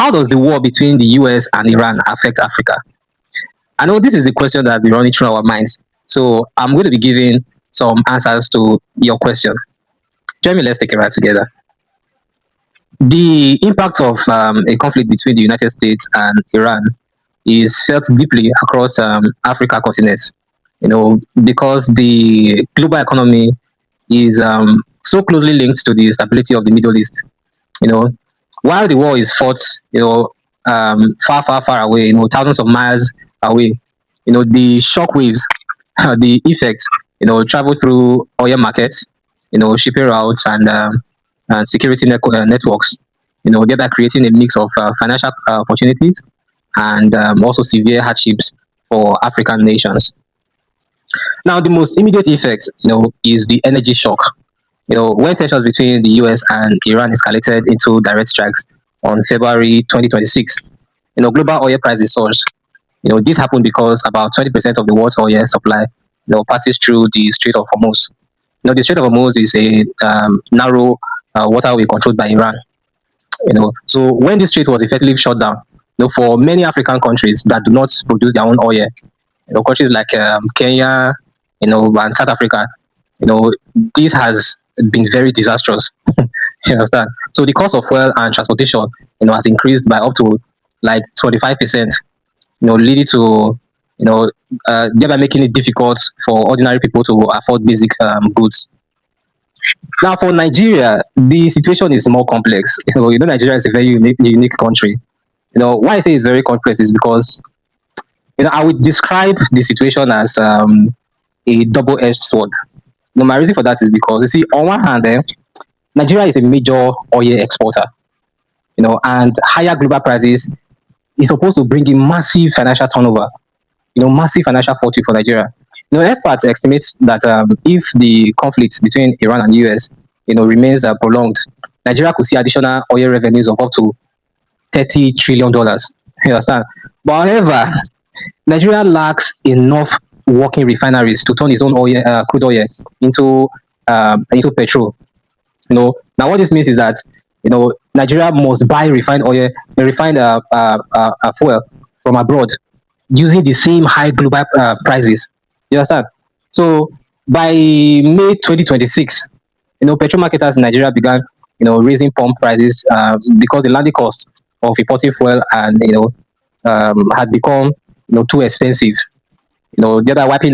How does the war between the US and Iran affect Africa? I know this is the question that's been running through our minds. So I'm going to be giving some answers to your question. Join me, let's take a ride together. The impact of a conflict between the United States and Iran is felt deeply across Africa continent. Because the global economy is so closely linked to the stability of the Middle East. You know, while the war is fought, far, far, far away, thousands of miles away, the shock waves, the effects, travel through oil markets, shipping routes and security networks, thereby creating a mix of financial opportunities and also severe hardships for African nations. Now, the most immediate effect, is the energy shock. When tensions between the US and Iran escalated into direct strikes on February 2026, global oil prices surged. This happened because about 20% of the world's oil supply, passes through the Strait of Hormuz. The Strait of Hormuz is a narrow waterway controlled by Iran. So when this strait was effectively shut down, for many African countries that do not produce their own oil, countries like Kenya, and South Africa, this has been very disastrous. You understand? So the cost of fuel and transportation, has increased by up to like 25%. Leading to thereby making it difficult for ordinary people to afford basic goods. Now, for Nigeria, the situation is more complex. Nigeria is a very unique country. Why I say it's very complex is because I would describe the situation as a double-edged sword. My reason for that is because you see, on one hand, Nigeria is a major oil exporter, and higher global prices is supposed to bring in massive financial turnover, massive financial fortune for Nigeria. Experts estimate that if the conflict between Iran and US, remains prolonged, Nigeria could see additional oil revenues of up to $30 trillion. You understand? But however, Nigeria lacks enough working refineries to turn its own oil, crude oil into petrol. Now what this means is that Nigeria must buy refined oil, refined fuel from abroad using the same high global prices. You understand? So by May 2026, petrol marketers in Nigeria began, raising pump prices because the landing cost of importing fuel and had become too expensive. Thereby wiping